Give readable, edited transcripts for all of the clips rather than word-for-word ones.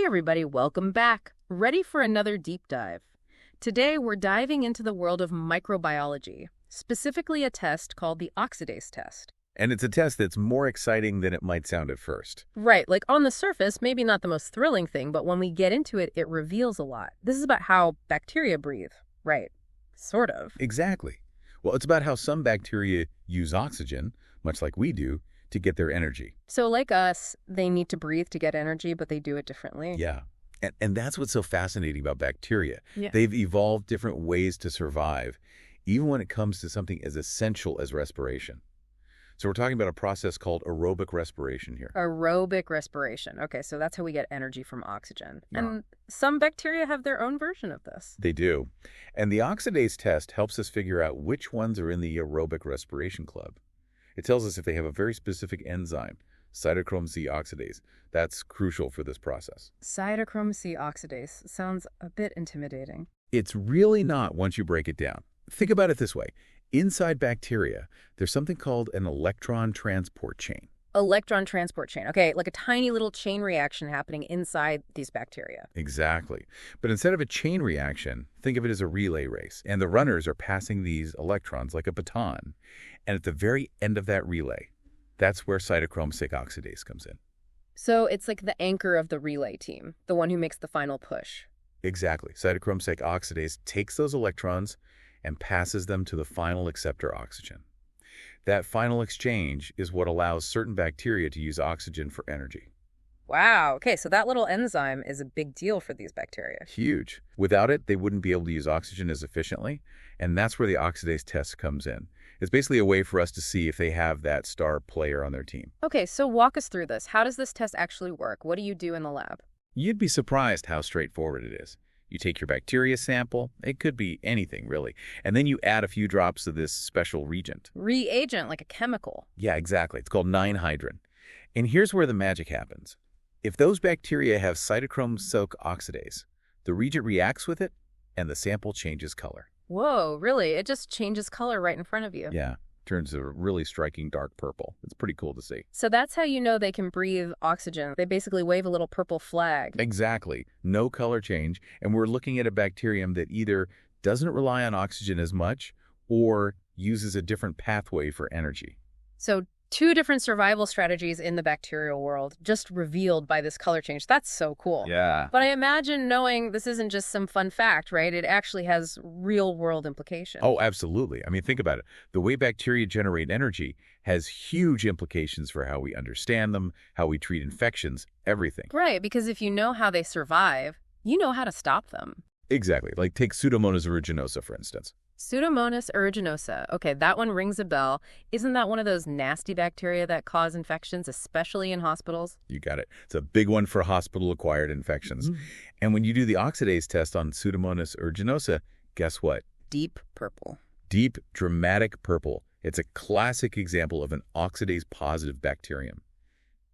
Hey everybody, welcome back. Ready for another deep dive. Today we're diving into the world of microbiology, specifically a test called the Oxidase test. And it's a test that's more exciting than it might sound at first. Right, like on the surface, maybe not the most thrilling thing, but when we get into it, it reveals a lot. This is about how bacteria breathe. Right, sort of. Exactly. Well, it's about how some bacteria use oxygen, much like we do, to get their energy. So like us, they need to breathe to get energy, but they do it differently. Yeah. And that's what's so fascinating about bacteria. Yeah. They've evolved different ways to survive, even when it comes to something as essential as respiration. So we're talking about a process called aerobic respiration here. Aerobic respiration. Okay, so that's how we get energy from oxygen. Yeah. And some bacteria have their own version of this. They do. And the oxidase test helps us figure out which ones are in the aerobic respiration club. It tells us if they have a very specific enzyme, cytochrome C oxidase. That's crucial for this process. Cytochrome C oxidase sounds a bit intimidating. It's really not once you break it down. Think about it this way. Inside bacteria, there's something called an electron transport chain. Electron transport chain. Okay, like a tiny little chain reaction happening inside these bacteria. Exactly. But instead of a chain reaction, think of it as a relay race. And the runners are passing these electrons like a baton. And at the very end of that relay, that's where cytochrome C oxidase comes in. So it's like the anchor of the relay team, the one who makes the final push. Exactly. Cytochrome C oxidase takes those electrons and passes them to the final acceptor oxygen. That final exchange is what allows certain bacteria to use oxygen for energy. Wow. Okay, so that little enzyme is a big deal for these bacteria. Huge. Without it, they wouldn't be able to use oxygen as efficiently, and that's where the oxidase test comes in. It's basically a way for us to see if they have that star player on their team. Okay, so walk us through this. How does this test actually work? What do you do in the lab? You'd be surprised how straightforward it is. You take your bacteria sample, it could be anything really, and then you add a few drops of this special reagent. Reagent, like a chemical. Yeah, exactly. It's called 9-hydrin. And here's where the magic happens. If those bacteria have cytochrome C oxidase, the reagent reacts with it, and the sample changes color. Whoa, really? It just changes color right in front of you. Yeah, turns a really striking dark purple. It's pretty cool to see. So that's how you know they can breathe oxygen. They basically wave a little purple flag. Exactly. No color change, and we're looking at a bacterium that either doesn't rely on oxygen as much or uses a different pathway for energy. So two different survival strategies in the bacterial world just revealed by this color change. That's so cool. Yeah. But I imagine knowing this isn't just some fun fact, right? It actually has real-world implications. Oh, absolutely. I mean, think about it. The way bacteria generate energy has huge implications for how we understand them, how we treat infections, everything. Right, because if you know how they survive, you know how to stop them. Exactly. Like take Pseudomonas aeruginosa, for instance. Pseudomonas aeruginosa. Okay, that one rings a bell. Isn't that one of those nasty bacteria that cause infections, especially in hospitals? You got it. It's a big one for hospital-acquired infections. And when you do the oxidase test on Pseudomonas aeruginosa, guess what? Deep purple. Deep, dramatic purple. It's a classic example of an oxidase-positive bacterium.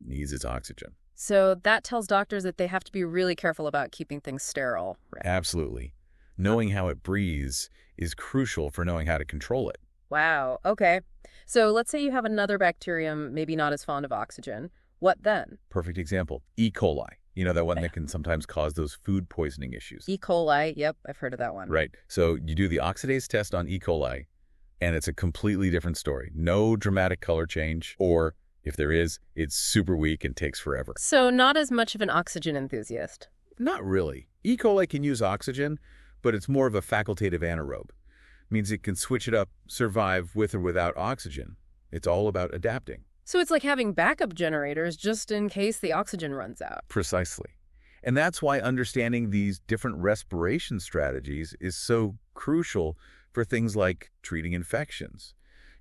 Needs its oxygen. So that tells doctors that they have to be really careful about keeping things sterile. Right? Absolutely. Knowing how it breathes is crucial for knowing how to control it. Wow, okay. So let's say you have another bacterium, maybe not as fond of oxygen. What then? Perfect example, E. coli. You know, that one that can sometimes cause those food poisoning issues. E. coli, yep, I've heard of that one. Right. So you do the oxidase test on E. coli, and it's a completely different story. No dramatic color change, or if there is, it's super weak and takes forever. So not as much of an oxygen enthusiast. Not really. E. coli can use oxygen, but it's more of a facultative anaerobe. Means it can switch it up, survive with or without oxygen. It's all about adapting. So it's like having backup generators just in case the oxygen runs out. Precisely. And that's why understanding these different respiration strategies is so crucial for things like treating infections.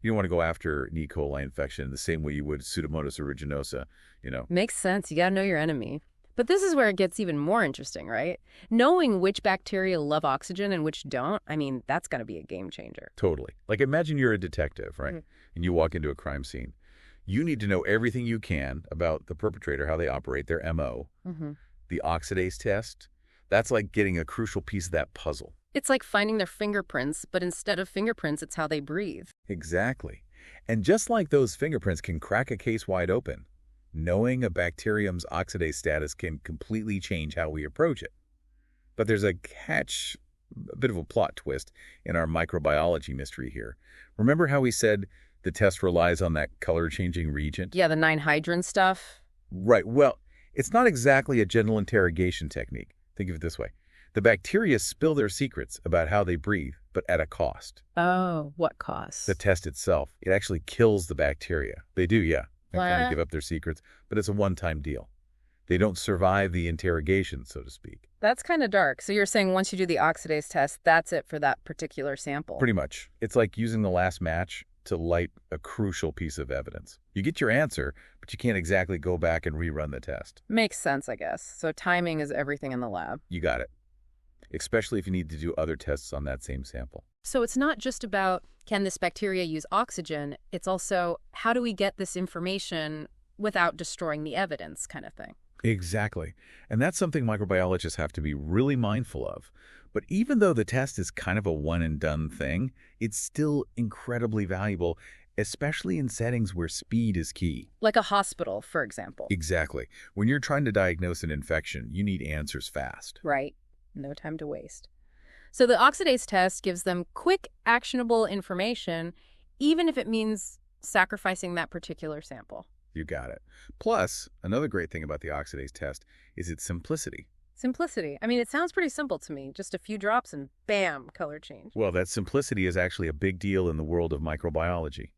You don't want to go after an E. coli infection the same way you would Pseudomonas aeruginosa, you know. Makes sense. You gotta know your enemy. But this is where it gets even more interesting, right? Knowing which bacteria love oxygen and which don't, I mean, that's going to be a game changer. Totally. Like imagine you're a detective, right? And you walk into a crime scene. You need to know everything you can about the perpetrator, how they operate, their MO. The oxidase test, that's like getting a crucial piece of that puzzle. It's like finding their fingerprints, but instead of fingerprints, it's how they breathe. Exactly. And just like those fingerprints can crack a case wide open, Knowing a bacterium's oxidase status can completely change how we approach it. But there's a catch, a bit of a plot twist in our microbiology mystery here. Remember how we said the test relies on that color-changing reagent? Yeah, the 9-hydrin stuff. Right. Well, it's not exactly a gentle interrogation technique. Think of it this way. The bacteria spill their secrets about how they breathe, but at a cost. Oh, what cost? The test itself, it actually kills the bacteria. They do, yeah. They kind of give up their secrets, but it's a one-time deal. They don't survive the interrogation, so to speak. That's kind of dark. So you're saying once you do the oxidase test, that's it for that particular sample? Pretty much. It's like using the last match to light a crucial piece of evidence. You get your answer, but you can't exactly go back and rerun the test. Makes sense, I guess. So timing is everything in the lab. You got it. Especially if you need to do other tests on that same sample. So it's not just about, can this bacteria use oxygen? It's also, how do we get this information without destroying the evidence kind of thing? Exactly. And that's something microbiologists have to be really mindful of. But even though the test is kind of a one-and-done thing, it's still incredibly valuable, especially in settings where speed is key. Like a hospital, for example. Exactly. When you're trying to diagnose an infection, you need answers fast. Right. No time to waste. So the oxidase test gives them quick, actionable information, even if it means sacrificing that particular sample. You got it. Plus, another great thing about the oxidase test is its simplicity. Simplicity. I mean, it sounds pretty simple to me. Just a few drops and bam, color change. Well, that simplicity is actually a big deal in the world of microbiology.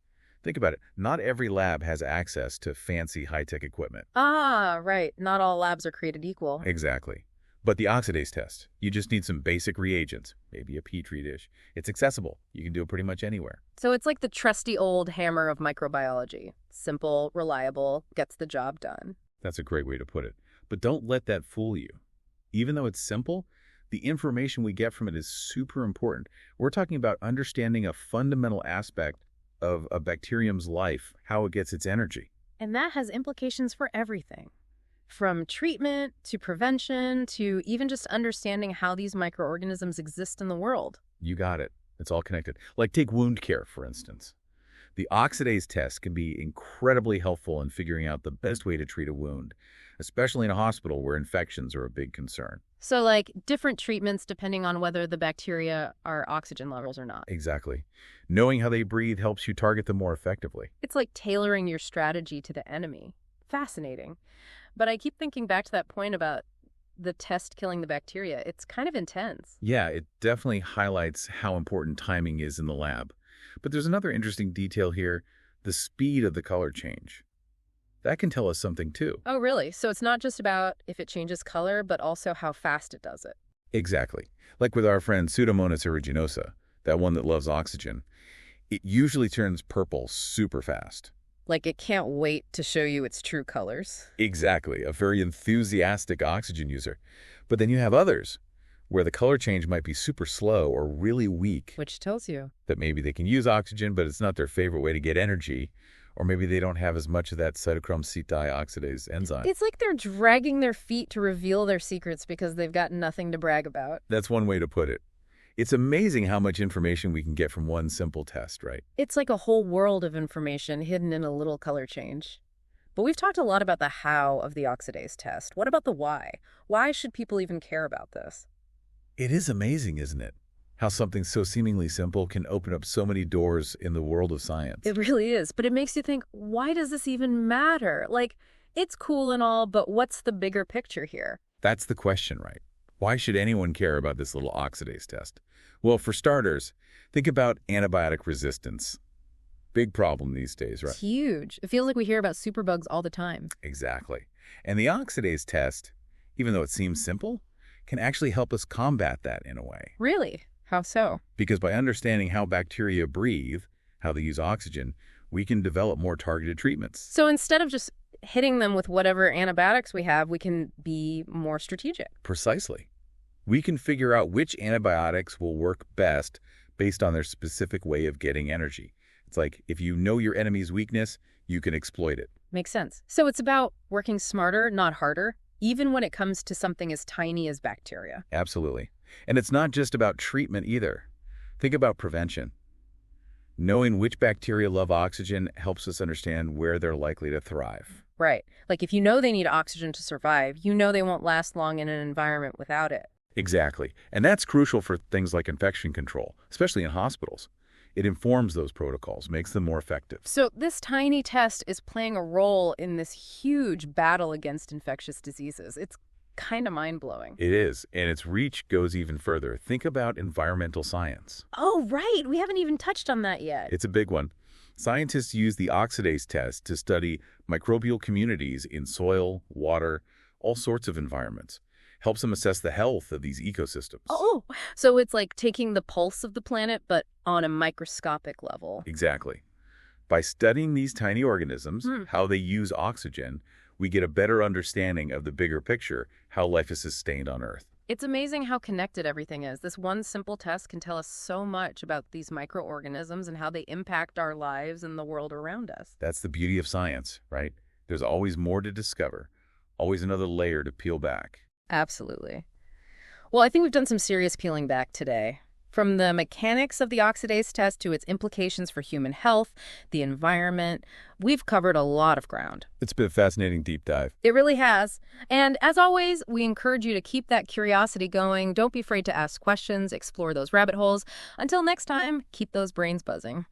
Think about it. Not every lab has access to fancy high-tech equipment. Ah, right. Not all labs are created equal. Exactly. But the oxidase test, you just need some basic reagents, maybe a petri dish. It's accessible. You can do it pretty much anywhere. So it's like the trusty old hammer of microbiology. Simple, reliable, gets the job done. That's a great way to put it. But don't let that fool you. Even though it's simple, the information we get from it is super important. We're talking about understanding a fundamental aspect of a bacterium's life, how it gets its energy. And that has implications for everything. From treatment to prevention to even just understanding how these microorganisms exist in the world. You got it. It's all connected. Like take wound care, for instance. The oxidase test can be incredibly helpful in figuring out the best way to treat a wound, especially in a hospital where infections are a big concern. So like different treatments depending on whether the bacteria are oxygen levels or not. Exactly. Knowing how they breathe helps you target them more effectively. It's like tailoring your strategy to the enemy. Fascinating. But I keep thinking back to that point about the test killing the bacteria. It's kind of intense. Yeah, it definitely highlights how important timing is in the lab. But there's another interesting detail here, the speed of the color change. That can tell us something too. Oh, really? So it's not just about if it changes color, but also how fast it does it. Exactly. Like with our friend Pseudomonas aeruginosa, that one that loves oxygen. It usually turns purple super fast. Like it can't wait to show you its true colors. Exactly, a very enthusiastic oxygen user. But then you have others, where the color change might be super slow or really weak. Which tells you that maybe they can use oxygen, but it's not their favorite way to get energy. Or maybe they don't have as much of that cytochrome oxidase enzyme. It's like they're dragging their feet to reveal their secrets because they've got nothing to brag about. That's one way to put it. It's amazing how much information we can get from one simple test, right? It's like a whole world of information hidden in a little color change. But we've talked a lot about the how of the oxidase test. What about the why? Why should people even care about this? It is amazing, isn't it? How something so seemingly simple can open up so many doors in the world of science. It really is. But it makes you think, why does this even matter? Like, it's cool and all, but what's the bigger picture here? That's the question, right? Why should anyone care about this little oxidase test? Well, for starters, think about antibiotic resistance. Big problem these days, right? It's huge. It feels like we hear about superbugs all the time. Exactly. And the oxidase test, even though it seems simple, can actually help us combat that in a way. Really? How so? Because by understanding how bacteria breathe, how they use oxygen, we can develop more targeted treatments. So instead of just hitting them with whatever antibiotics we have, we can be more strategic. Precisely. We can figure out which antibiotics will work best based on their specific way of getting energy. It's like if you know your enemy's weakness, you can exploit it. Makes sense. So it's about working smarter, not harder, even when it comes to something as tiny as bacteria. Absolutely. And it's not just about treatment either. Think about prevention. Knowing which bacteria love oxygen helps us understand where they're likely to thrive. Right. Like if you know they need oxygen to survive, you know they won't last long in an environment without it. Exactly. And that's crucial for things like infection control, especially in hospitals. It informs those protocols, makes them more effective. So this tiny test is playing a role in this huge battle against infectious diseases. It's kind of mind-blowing. It is, and its reach goes even further. Think about environmental science. Oh, right. We haven't even touched on that yet. It's a big one. Scientists use the Oxidase Test to study microbial communities in soil, water, all sorts of environments. Helps them assess the health of these ecosystems. Oh, so it's like taking the pulse of the planet, but on a microscopic level. Exactly. By studying these tiny organisms, how they use oxygen, we get a better understanding of the bigger picture, how life is sustained on Earth. It's amazing how connected everything is. This one simple test can tell us so much about these microorganisms and how they impact our lives and the world around us. That's the beauty of science, right? There's always more to discover, always another layer to peel back. Absolutely. Well, I think we've done some serious peeling back today. From the mechanics of the oxidase test to its implications for human health, the environment, we've covered a lot of ground. It's been a fascinating deep dive. It really has. And as always, we encourage you to keep that curiosity going. Don't be afraid to ask questions, explore those rabbit holes. Until next time, keep those brains buzzing.